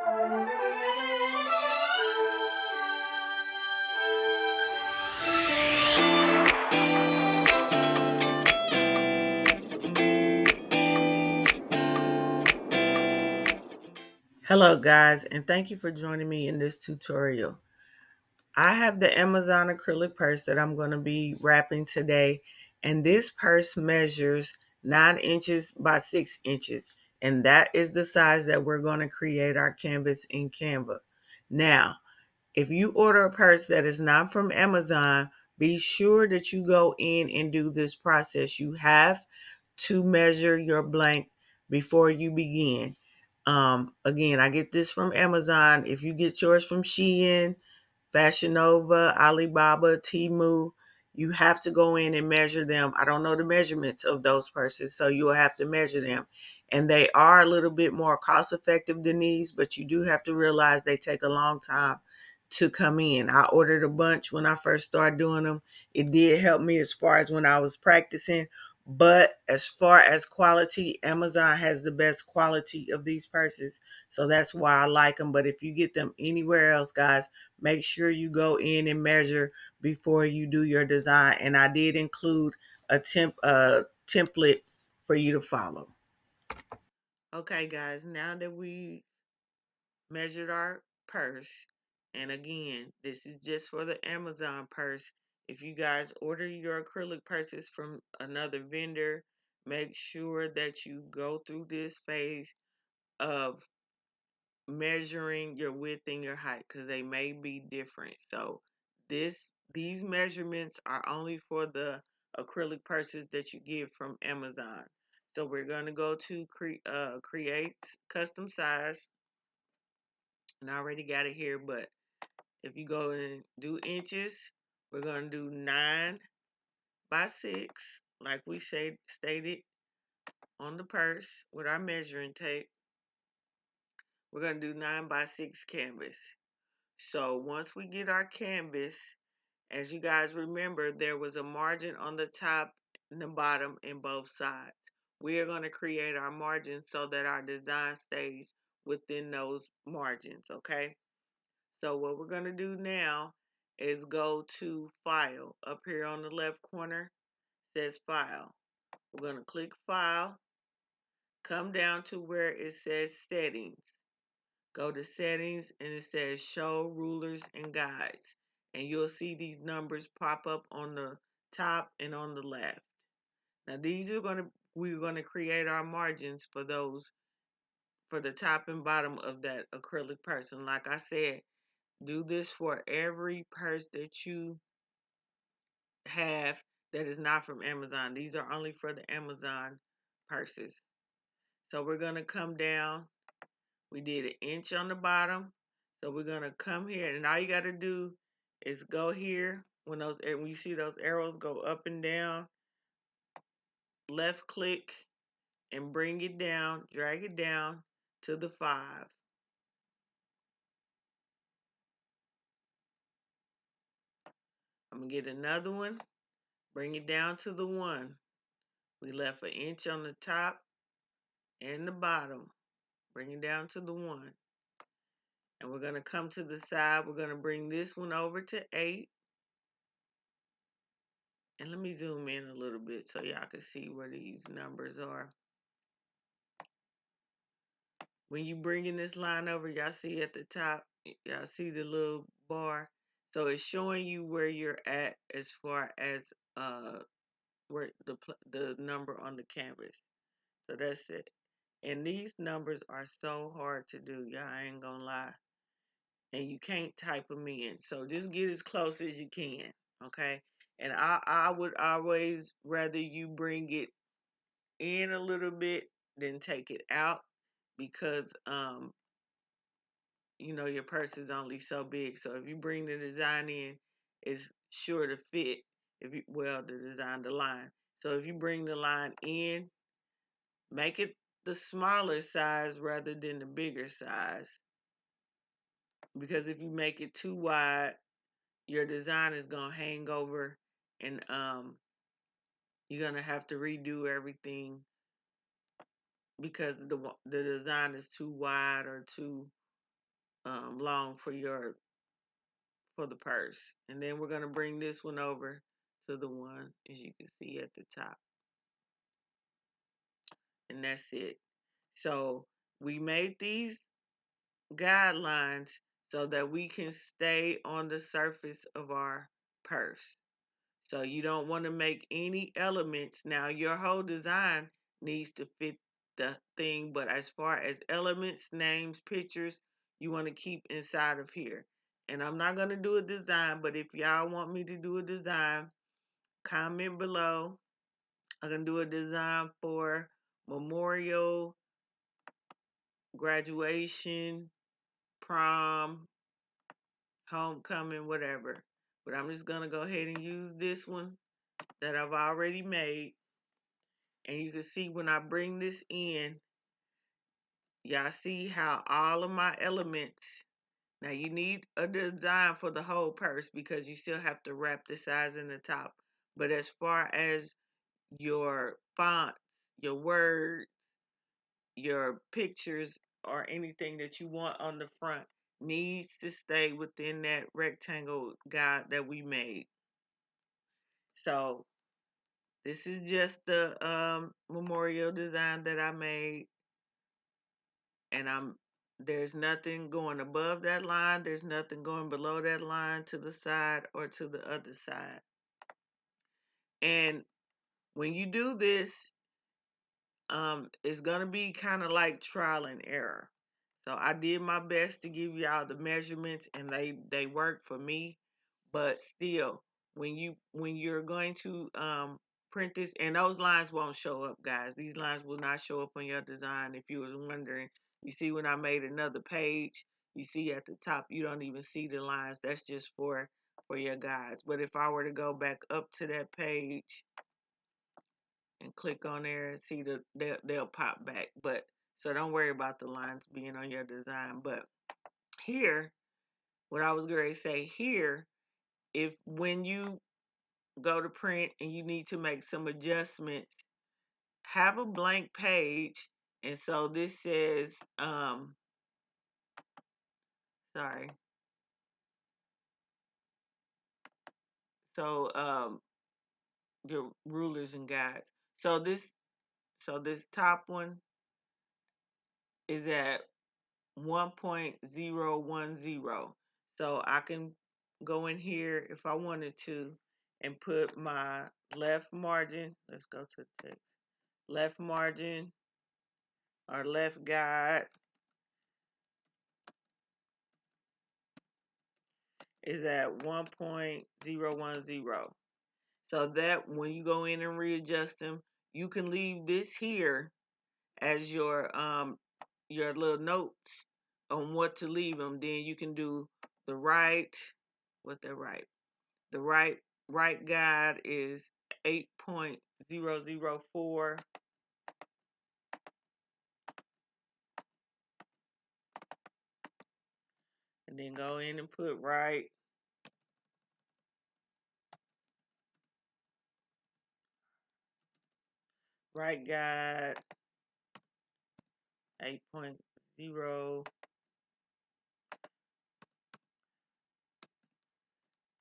Hello guys, and thank you for joining me in this tutorial. I have the Amazon acrylic purse that I'm going to be wrapping today, and this purse measures 9 inches by 6 inches, and that is the size that we're going to create our canvas in Canva. Now, if you order a purse that is not from Amazon, be sure that you go in and do this process. You have to measure your blank before you begin. Again, I get this from Amazon. If you get yours from Shein, Fashion Nova, Alibaba, Temu, you have to go in and measure them. I don't know the measurements of those purses, so you'll have to measure them. And they are a little bit more cost effective than these, but you do have to realize they take a long time to come in. I ordered a bunch when I first started doing them. It did help me as far as when I was practicing, but as far as quality, Amazon has the best quality of these purses. So that's why I like them. But if you get them anywhere else, guys, make sure you go in and measure before you do your design. And I did include a template for you to follow. Okay, guys, now that we measured our purse, and again, this is just for the Amazon purse. If you guys order your acrylic purses from another vendor, make sure that you go through this phase of measuring your width and your height because they may be different. So these measurements are only for the acrylic purses that you get from Amazon. So we're going to go to create custom size, and I already got it here, but if you go and do inches, we're going to do 9 by 6 like we stated on the purse with our measuring tape. We're going to do 9 by 6 canvas. So once we get our canvas, as you guys remember, there was a margin on the top and the bottom in both sides. We are going to create our margins so that our design stays within those margins, okay? So what we're going to do now is go to File. Up here on the left corner says File. We're going to click File, come down to where it says Settings. Go to settings and it says show rulers and guides. And you'll see these numbers pop up on the top and on the left. Now we're gonna create our margins for those for the top and bottom of that acrylic purse. And like I said, do this for every purse that you have that is not from Amazon. These are only for the Amazon purses. So we're gonna come down. We did an inch on the bottom. So we're gonna come here and all you gotta do is go here when you see those arrows go up and down, left click and bring it down, drag it down to the 5. I'm gonna get another one, bring it down to the 1. We left an inch on the top and the bottom. Bring it down to the 1. And we're gonna come to the side. We're gonna bring this one over to 8. And let me zoom in a little bit so y'all can see where these numbers are. When you bring in this line over, y'all see at the top, y'all see the little bar. So it's showing you where you're at as far as where the number on the canvas. So that's it. And these numbers are so hard to do, y'all. I ain't gonna lie. And you can't type them in. So just get as close as you can, okay? And I would always rather you bring it in a little bit than take it out because your purse is only so big. So if you bring the design in, it's sure to fit the line. So if you bring the line in, make it the smaller size rather than the bigger size. Because if you make it too wide, your design is gonna hang over and you're gonna have to redo everything because the design is too wide or too long for the purse. And then we're going to bring this one over to the one, as you can see at the top. And that's it. So we made these guidelines so that we can stay on the surface of our purse. So you don't want to make any elements. Now your whole design needs to fit the thing, but as far as elements, names, pictures, you want to keep inside of here. And I'm not going to do a design, but if y'all want me to do a design, comment below. I'm going to do a design for memorial, graduation, prom, homecoming, whatever. But I'm just going to go ahead and use this one that I've already made. And you can see when I bring this in, y'all see how all of my elements, now you need a design for the whole purse because you still have to wrap the sides in the top. But as far as your fonts, your words, your pictures, or anything that you want on the front needs to stay within that rectangle guide that we made. So this is just the memorial design that I made, and there's nothing going above that line, there's nothing going below that line to the side or to the other side. And when you do this, it's gonna be kind of like trial and error. So I did my best to give y'all the measurements, and they work for me. But still, when you're going to print this, and those lines won't show up, guys. These lines will not show up on your design. If you was wondering, you see when I made another page, you see at the top, you don't even see the lines. That's just for your guides. But if I were to go back up to that page and click on there and see they'll pop back. But so don't worry about the lines being on your design. But here, what I was going to say here, if when you go to print and you need to make some adjustments, have a blank page. And so this says, sorry. So your rulers and guides. So this top one is at 1.010. So I can go in here if I wanted to and put my left margin. Let's go to the text. Left margin or left guide is at 1.010. So that when you go in and readjust them, you can leave this here as your little notes on what to leave them. Then you can do the right, what the right. The right guide is 8.004. And then go in and put right guide 8.0.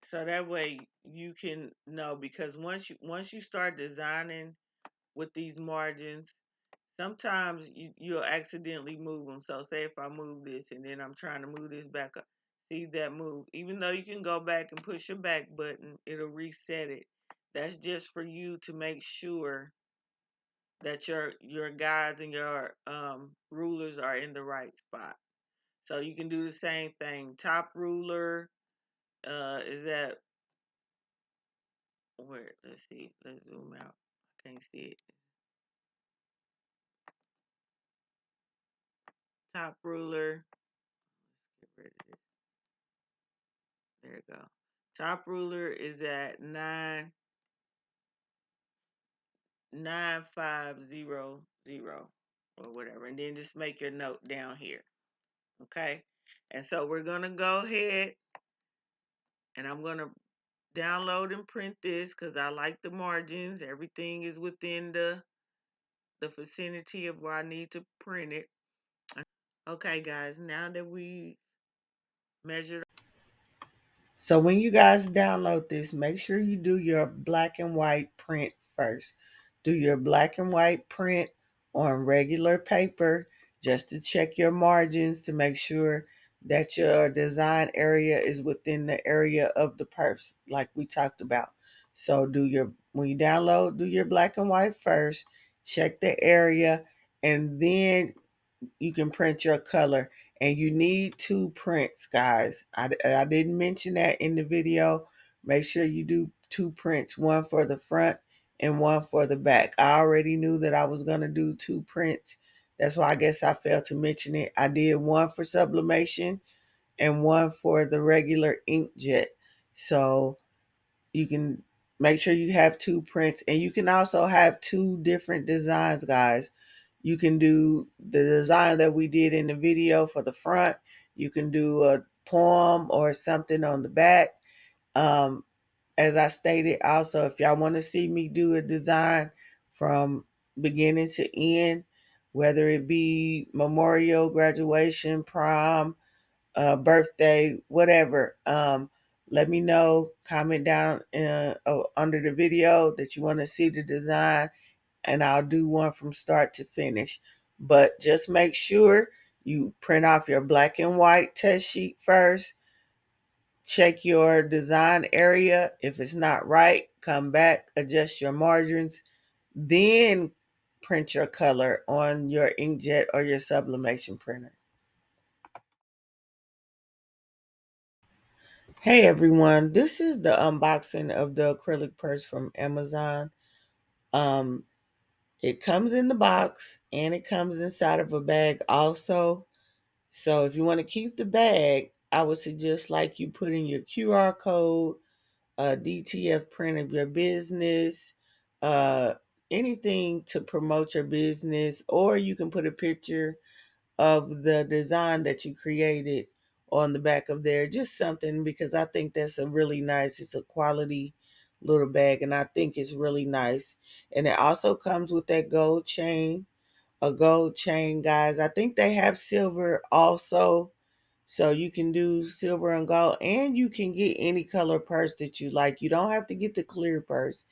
So that way you can know, because once you start designing with these margins, sometimes you'll accidentally move them. So say if I move this and then I'm trying to move this back up, see that move. Even though you can go back and push your back button, it'll reset it. That's just for you to make sure that your guides and your rulers are in the right spot. So you can do the same thing. Top ruler is at where? Let's see. Let's zoom out. I can't see it. Top ruler. Let's get rid of it. There you go. Top ruler is at 99500 or whatever, and then just make your note down here. Okay, and so we're gonna go ahead and I'm gonna download and print this because I like the margins. Everything is within the vicinity of where I need to print it. Okay, guys, now that we measure. So when you guys download this, make sure you do your black and white print first. Do your black and white print on regular paper just to check your margins to make sure that your design area is within the area of the purse like we talked about. So when you download, do your black and white first, check the area, and then you can print your color. And you need two prints, guys. I didn't mention that in the video. Make sure you do two prints, one for the front and one for the back. I already knew that I was going to do two prints. That's why I guess I failed to mention it. I did one for sublimation and one for the regular inkjet. So you can make sure you have two prints, and you can also have two different designs, guys. You can do the design that we did in the video for the front. You can do a poem or something on the back. um, as I stated, also, if y'all want to see me do a design from beginning to end, whether it be memorial, graduation, prom, birthday, whatever. Let me know. Comment down under the video that you want to see the design, and I'll do one from start to finish. But just make sure you print off your black and white test sheet first. Check your design area. If it's not right, come back, adjust your margins, then print your color on your inkjet or your sublimation printer. Hey everyone, this is the unboxing of the acrylic purse from Amazon. Um, it comes in the box and it comes inside of a bag also. So if you want to keep the bag, I would suggest like you put in your QR code, a DTF print of your business, uh, anything to promote your business, or you can put a picture of the design that you created on the back of there. Just something, because I think that's a really nice, it's a quality little bag, and I think it's really nice. And it also comes with that gold chain, a gold chain, guys. I think they have silver also. So you can do silver and gold, and you can get any color purse that you like. You don't have to get the clear purse,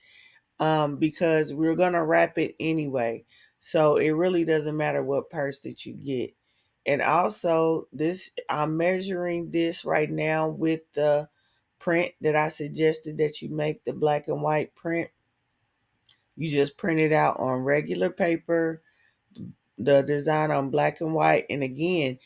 because we're going to wrap it anyway. So it really doesn't matter what purse that you get. And also, this, I'm measuring this right now with the print that I suggested that you make, the black and white print. You just print it out on regular paper, the design on black and white. And again,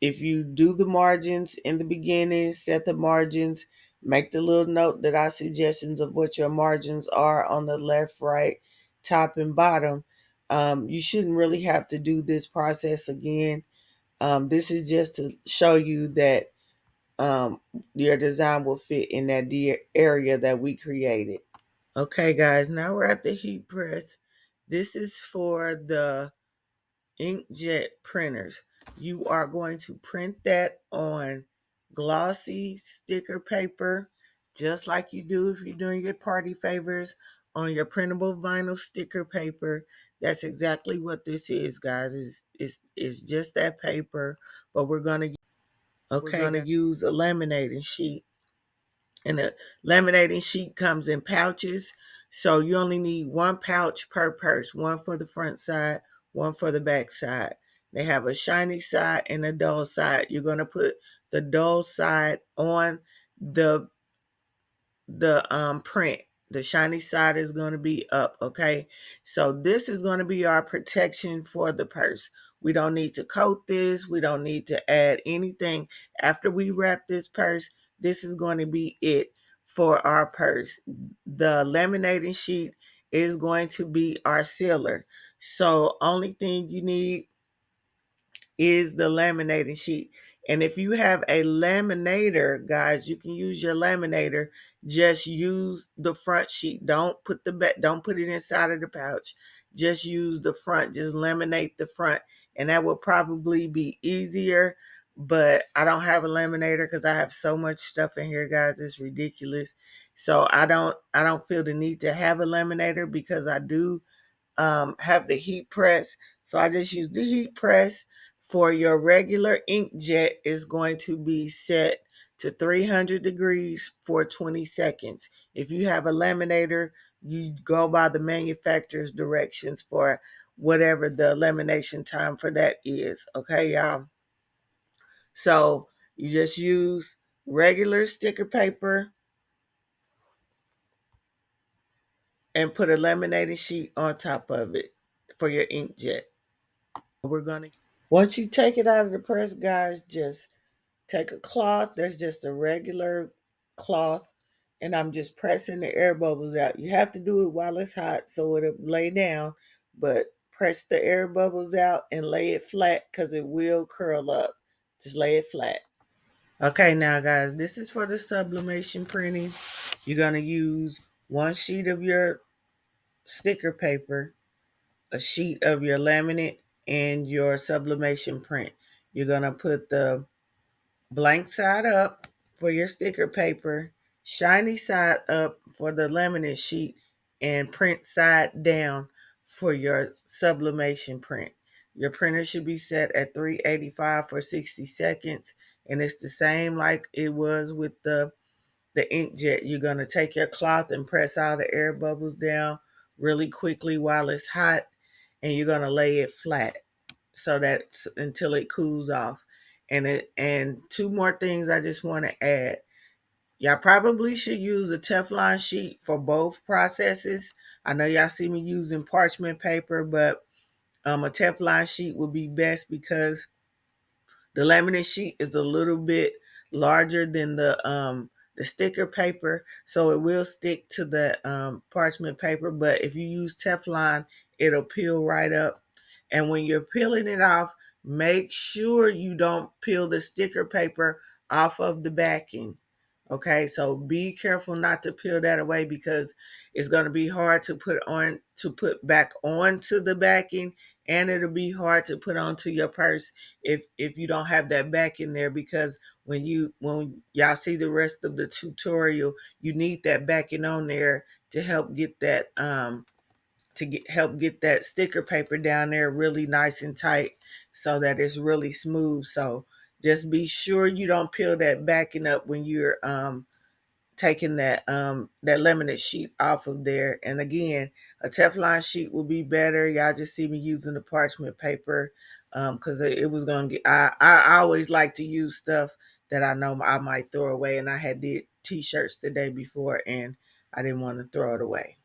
if you do the margins in the beginning, set the margins, make the little note that our suggestions of what your margins are on the left, right, top, and bottom. You shouldn't really have to do this process again. This is just to show you that your design will fit in that area that we created. Okay, guys, now we're at the heat press. This is for the inkjet printers. You are going to print that on glossy sticker paper, just like you do if you're doing your party favors on your printable vinyl sticker paper. That's exactly what this is, guys. It's just that paper, but we're gonna use a laminating sheet. And the laminating sheet comes in pouches. So you only need one pouch per purse, one for the front side, one for the back side. They have a shiny side and a dull side. You're going to put the dull side on the print. The shiny side is going to be up. Okay, so this is going to be our protection for the purse. We don't need to coat this. We don't need to add anything. After we wrap this purse, this is going to be it for our purse. The laminating sheet is going to be our sealer. So only thing you need is the laminating sheet. And if you have a laminator, guys, you can use your laminator. Just use the front sheet. Don't put the back, don't put it inside of the pouch. Just use the front. Just laminate the front. And that will probably be easier. But I don't have a laminator because I have so much stuff in here, guys. It's ridiculous. So I don't feel the need to have a laminator because I do have the heat press. So I just use the heat press. For your regular inkjet is going to be set to 300 degrees for 20 seconds. If you have a laminator, you go by the manufacturer's directions for whatever the lamination time for that is. Okay, y'all? So you just use regular sticker paper and put a laminated sheet on top of it for your inkjet. We're gonna Once you take it out of the press, guys, just take a cloth. There's just a regular cloth, and I'm just pressing the air bubbles out. You have to do it while it's hot so it'll lay down, but press the air bubbles out and lay it flat because it will curl up. Just lay it flat. Okay, now guys, this is for the sublimation printing. You're gonna use one sheet of your sticker paper, a sheet of your laminate, and your sublimation print. You're gonna put the blank side up for your sticker paper, shiny side up for the laminate sheet, and print side down for your sublimation print. Your printer should be set at 385 for 60 seconds, and it's the same like it was with the inkjet. You're going to take your cloth and press all the air bubbles down really quickly while it's hot, and you're going to lay it flat so that until it cools off. And two more things I just want to add. Y'all probably should use a Teflon sheet for both processes. I know y'all see me using parchment paper, but a Teflon sheet would be best because the laminate sheet is a little bit larger than the sticker paper, so it will stick to the parchment paper. But if you use Teflon, it'll peel right up. And when you're peeling it off, make sure you don't peel the sticker paper off of the backing. Okay, so be careful not to peel that away because it's going to be hard to put back onto the backing, and it'll be hard to put onto your purse if you don't have that back in there, because when y'all see the rest of the tutorial, you need that backing on there to help get that help get that sticker paper down there really nice and tight so that it's really smooth. So just be sure you don't peel that backing up when you're taking that laminate sheet off of there. And again, a Teflon sheet will be better. Y'all just see me using the parchment paper because it was gonna get. I always like to use stuff that I know I might throw away, and I had did t-shirts the day before, and I didn't want to throw it away.